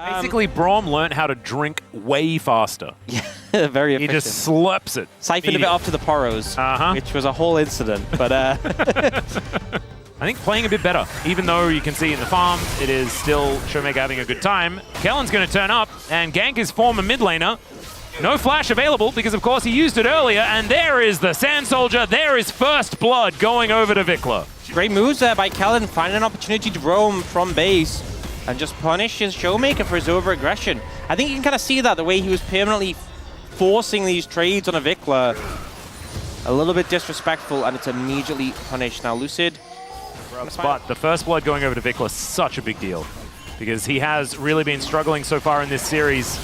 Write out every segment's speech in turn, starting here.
Basically, Braum learned how to drink way faster. Yeah, very efficient. He just slurps it. Siphoned a bit off to the Poros, which was a whole incident. But I think playing a bit better. Even though you can see in the farm, it is still Showmaker having a good time. Kellen's going to turn up and gank his former mid laner. No flash available because, of course, he used it earlier. And there is the Sand Soldier. There is first blood going over to Vikla. Great moves there by Kellen, finding an opportunity to roam from base and just punish his Showmaker for his over-aggression. I think you can kind of see that the way he was permanently forcing these trades on a Vikla. A little bit disrespectful, and it's immediately punished. Now, Lucid. But the first blood going over to Vikla is such a big deal because he has really been struggling so far in this series,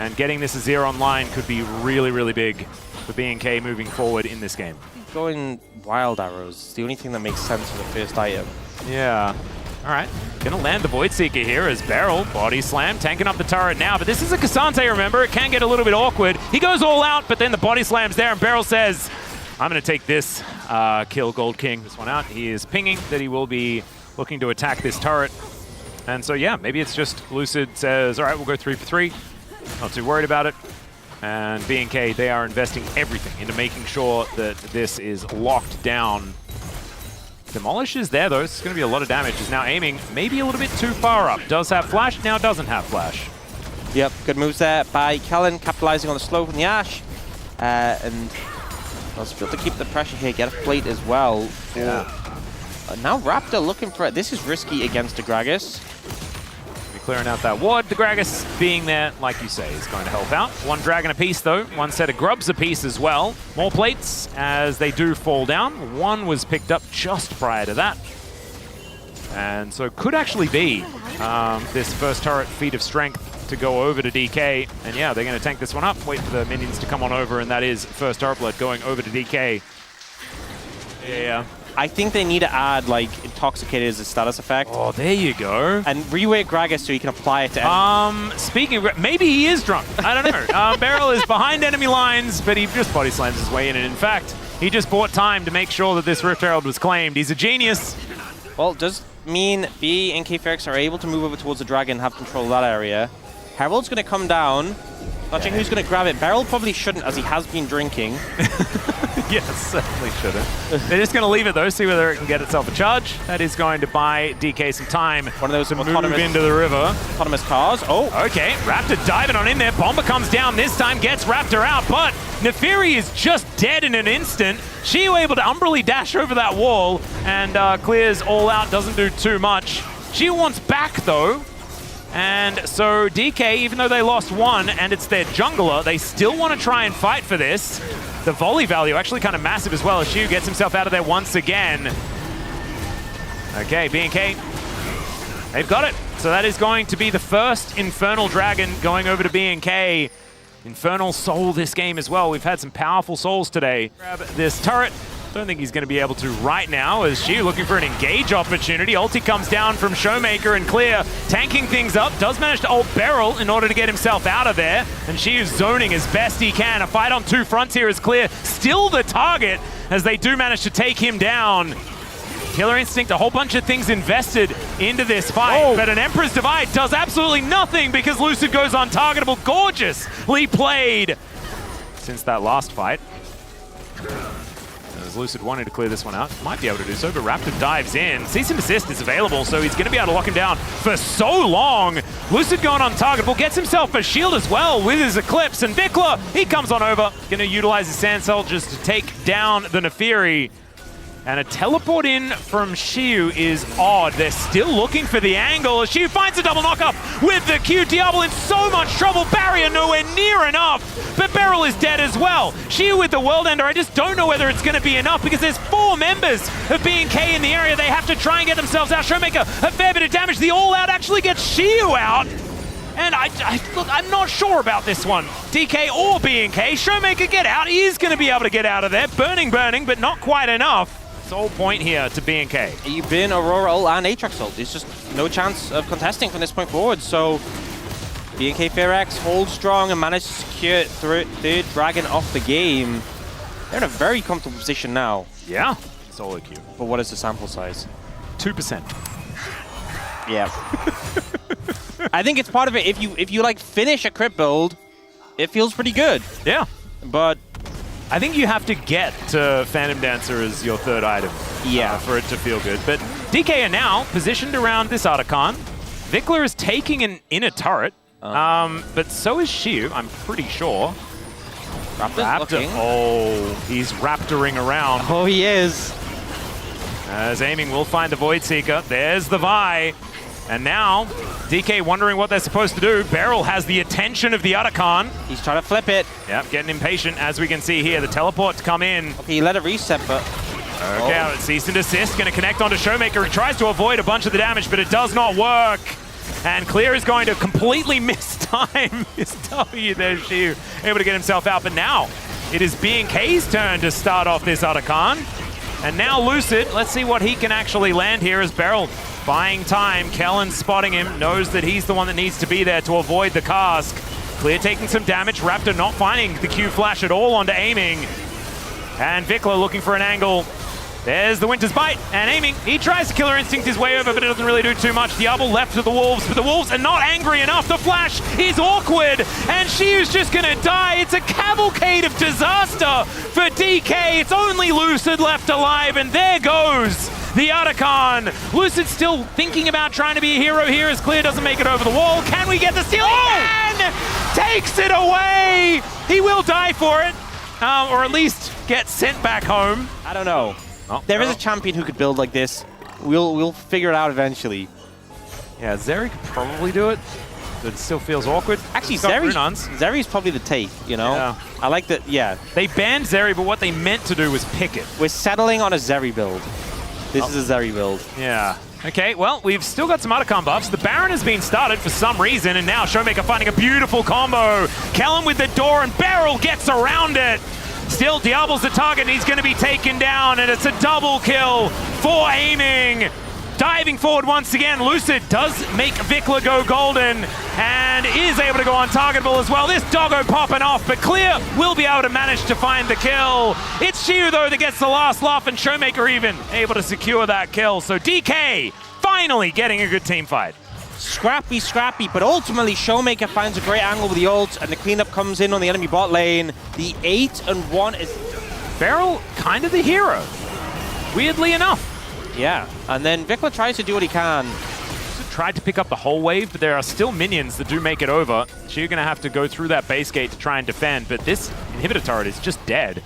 and getting this Azir online could be really, really big for BNK moving forward in this game. Going wild arrows is the only thing that makes sense for the first item. Yeah. All right, gonna land the Void Seeker here as Beryl, body slam, tanking up the turret now, but this is a Cassante, remember? It can get a little bit awkward. He goes all out, but then the body slam's there, and Beryl says, I'm gonna take this, kill Gold King this one out. He is pinging that he will be looking to attack this turret. And so, yeah, maybe it's just Lucid says, all right, we'll go 3 for 3. Not too worried about it. And BNK, they are investing everything into making sure that this is locked down. Demolish is there, though. It's going to be a lot of damage. Is now aiming maybe a little bit too far up. Does have flash, now doesn't have flash. Yep, good moves there by Kellen, capitalizing on the slow from the Ashe. And let's be able to keep the pressure here, get a plate as well. Yeah. Now Raptor looking for it. This is risky against the Gragas. Clearing out that ward. The Gragas being there, like you say, is going to help out. One dragon apiece, though. One set of grubs apiece as well. More plates as they do fall down. One was picked up just prior to that. And so could actually be this first turret feat of strength to go over to DK. And yeah, they're going to tank this one up, wait for the minions to come on over, and that is first turret blood going over to DK. Yeah. I think they need to add, like, Intoxicated as a status effect. Oh, there you go. And reweight Gragas so he can apply it to speaking of, maybe he is drunk. I don't know. Beryl is behind enemy lines, but he just body slams his way in. And in fact, he just bought time to make sure that this Rift Herald was claimed. He's a genius. Well, does mean BNK FEARX are able to move over towards the dragon and have control of that area. Herald's going to come down. Not sure who's going to grab it. Beryl probably shouldn't, as he has been drinking. Yes, certainly shouldn't. They're just going to leave it, though, see whether it can get itself a charge. That is going to buy DK some time. One of those to move into the river. Autonomous cars. Oh. Okay, Raptor diving on in there. Bomber comes down this time, gets Raptor out, but Nefiri is just dead in an instant. She able to umbrally dash over that wall and clears all out, doesn't do too much. She wants back, though. And so DK, even though they lost one and it's their jungler, they still want to try and fight for this. The volley value actually kind of massive as well as Shu gets himself out of there once again. Okay, BNK, they've got it. So that is going to be the first Infernal Dragon going over to BNK. Infernal Soul this game as well. We've had some powerful souls today. Grab this turret. Don't think he's going to be able to right now as Shu looking for an engage opportunity. Ulti comes down from Showmaker and Clear, tanking things up. Does manage to ult Beryl in order to get himself out of there. And Shu is zoning as best he can. A fight on two fronts here is Clear. Still the target as they do manage to take him down. Killer Instinct, a whole bunch of things invested into this fight, but an Emperor's Divide does absolutely nothing because Lucid goes untargetable. Gorgeously played since that last fight. As Lucid wanted to clear this one out, might be able to do so, but Raptor dives in. Cease and Desist is available, so he's going to be able to lock him down for so long. Lucid going untargetable, gets himself a shield as well with his Eclipse, and Vikla, he comes on over, going to utilize his Sand Soldiers to take down the Nefiri. And a teleport in from Xiu is odd. They're still looking for the angle as Xiu finds a double knock-up with the Q. Diablo in so much trouble. Barrier nowhere near enough, but Beryl is dead as well. Xiu with the World Ender. I just don't know whether it's going to be enough because there's 4 members of BNK in the area. They have to try and get themselves out. Showmaker, a fair bit of damage. The all-out actually gets Xiu out. And look, I'm not sure about this one. DK or BNK. Showmaker, get out. He is going to be able to get out of there. Burning, but not quite enough. Sole point here to BNK. Even Aurora ult and Aatrox ult. There's just no chance of contesting from this point forward. So BNK FEARX holds strong and managed to secure third dragon off the game. They're in a very comfortable position now. Yeah. Solo queue. But what is the sample size? 2%. Yeah. I think it's part of it. If you like finish a crit build, it feels pretty good. Yeah. But I think you have to get to Phantom Dancer as your third item for it to feel good. But DK are now positioned around this Otacon. Vikler is taking an inner turret, but so is Xiu, I'm pretty sure. Raptor. Oh, he's raptoring around. Oh, he is. As aiming will find the Void Seeker. There's the Vi. And now, DK wondering what they're supposed to do. Beryl has the attention of the Otacon. He's trying to flip it. Yep, getting impatient, as we can see here. The teleport to come in. Okay, he let it reset, but... Okay, cease and desist. Going to connect onto Showmaker. He tries to avoid a bunch of the damage, but it does not work. And Clear is going to completely miss time his W. There's Xiu, able to get himself out. But now, it is BNK's turn to start off this Otacon. And now Lucid, let's see what he can actually land here as Beryl buying time. Kellen spotting him, knows that he's the one that needs to be there to avoid the cask. Clear taking some damage. Raptor not finding the Q flash at all onto aiming. And Vikler looking for an angle. There's the Winter's Bite, and aiming. He tries to Killer Instinct his way over, but it doesn't really do too much. Diablo left to the Wolves, but the Wolves are not angry enough. The flash is awkward, and Xiu's just gonna die. It's a cavalcade of disaster for DK. It's only Lucid left alive, and there goes the Otacon. Lucid still thinking about trying to be a hero here as Clear doesn't make it over the wall. Can we get the steal? Oh! Takes it away! He will die for it, or at least get sent back home. I don't know. Oh, there is a champion who could build like this. We'll figure it out eventually. Yeah, Zeri could probably do it, but it still feels awkward. Actually, Zeri's probably the take, you know? Yeah. I like that, yeah. They banned Zeri, but what they meant to do was pick it. We're settling on a Zeri build. This is a Zeri build. Yeah. Okay, well, we've still got some Otacon buffs. The Baron has been started for some reason, and now Showmaker finding a beautiful combo. Kellen with the door, and Beryl gets around it. Still, Diablo's the target, and he's going to be taken down, and it's a double kill for aiming. Diving forward once again, Lucid does make Vikler go golden, and is able to go untargetable as well. This doggo popping off, but Clear will be able to manage to find the kill. It's Xiu, though, that gets the last laugh, and Showmaker even able to secure that kill. So DK finally getting a good team fight. Scrappy, but ultimately Showmaker finds a great angle with the ult, and the cleanup comes in on the enemy bot lane. The 8-1 is... Beryl, kind of the hero, weirdly enough. Yeah, and then Vikler tries to do what he can. Tried to pick up the whole wave, but there are still minions that do make it over. So you're going to have to go through that base gate to try and defend, but this inhibitor turret is just dead.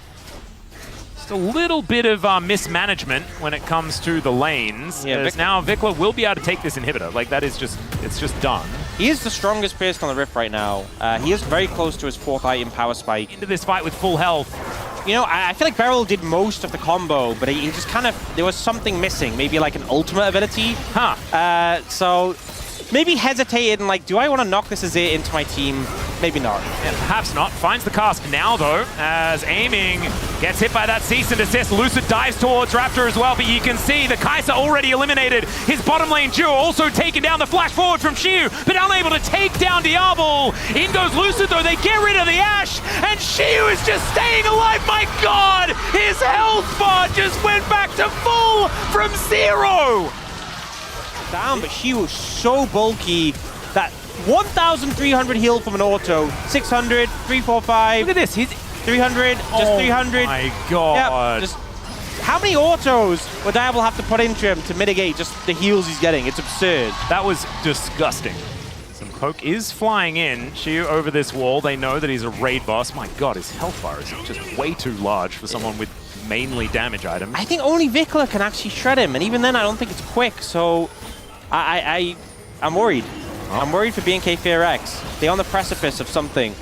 Just a little bit of mismanagement when it comes to the lanes. Yeah, now Vikler will be able to take this inhibitor. Like, that is just, it's just done. He is the strongest person on the Rift right now. He is very close to his 4th item, Power Spike. Into this fight with full health. You know, I feel like Beryl did most of the combo, but he just kind of, there was something missing. Maybe like an ultimate ability. So maybe hesitated and like, do I want to knock this Azir into my team? Maybe not. Yeah, perhaps not. Finds the cask now, though, as aiming gets hit by that cease and desist. Lucid dives towards Raptor as well, but you can see the Kai'Sa already eliminated. His bottom lane duo also taking down the flash forward from Xiu, but unable to take down Diablo. In goes Lucid, though. They get rid of the Ashe, and Xiu is just staying alive. My God! His health bar just went back to full from 0. Down, but Xiu is so bulky that 1,300 heal from an auto, 600, 345. Look at this, he's 300, just 300. My God. Yep, just how many autos would Diablo have to put into him to mitigate just the heals he's getting? It's absurd. That was disgusting. Some poke is flying in. Xiu over this wall. They know that he's a raid boss. My God, his health bar is just way too large for someone with mainly damage items. I think only Vikler can actually shred him, and even then I don't think it's quick, so I'm worried. I'm worried for BNK FEARX. They're on the precipice of something.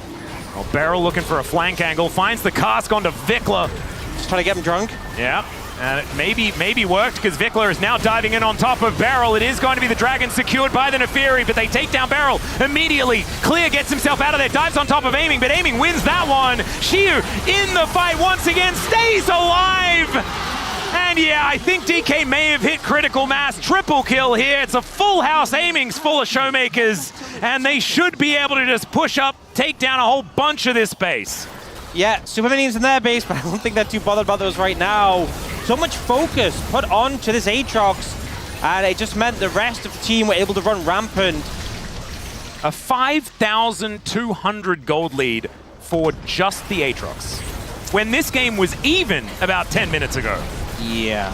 Well, Beryl looking for a flank angle, finds the cask onto Vikler. Just trying to get him drunk. Yeah, and it maybe worked because Vikler is now diving in on top of Beryl. It is going to be the Dragon secured by the Neferi, but they take down Beryl immediately. Clear gets himself out of there, dives on top of aiming, but aiming wins that one. Xiu in the fight once again, stays alive. And yeah, I think DK may have hit critical mass. Triple kill here. It's a full house. Aiming's full of Showmakers, and they should be able to just push up, take down a whole bunch of this base. Yeah, Super Minions in their base, but I don't think they're too bothered about those right now. So much focus put onto this Aatrox, and it just meant the rest of the team were able to run rampant. A 5,200 gold lead for just the Aatrox, when this game was even about 10 minutes ago. Yeah.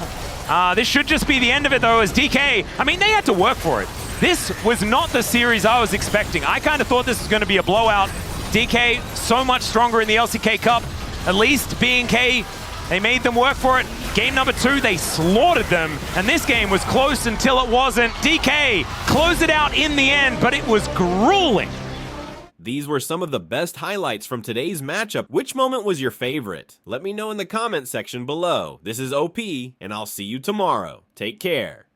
This should just be the end of it, though, as DK, I mean, they had to work for it. This was not the series I was expecting. I kind of thought this was going to be a blowout. DK, so much stronger in the LCK Cup. At least BNK, they made them work for it. Game number 2, they slaughtered them, and this game was close until it wasn't. DK closed it out in the end, but it was grueling. These were some of the best highlights from today's matchup. Which moment was your favorite? Let me know in the comment section below. This is OP, and I'll see you tomorrow. Take care.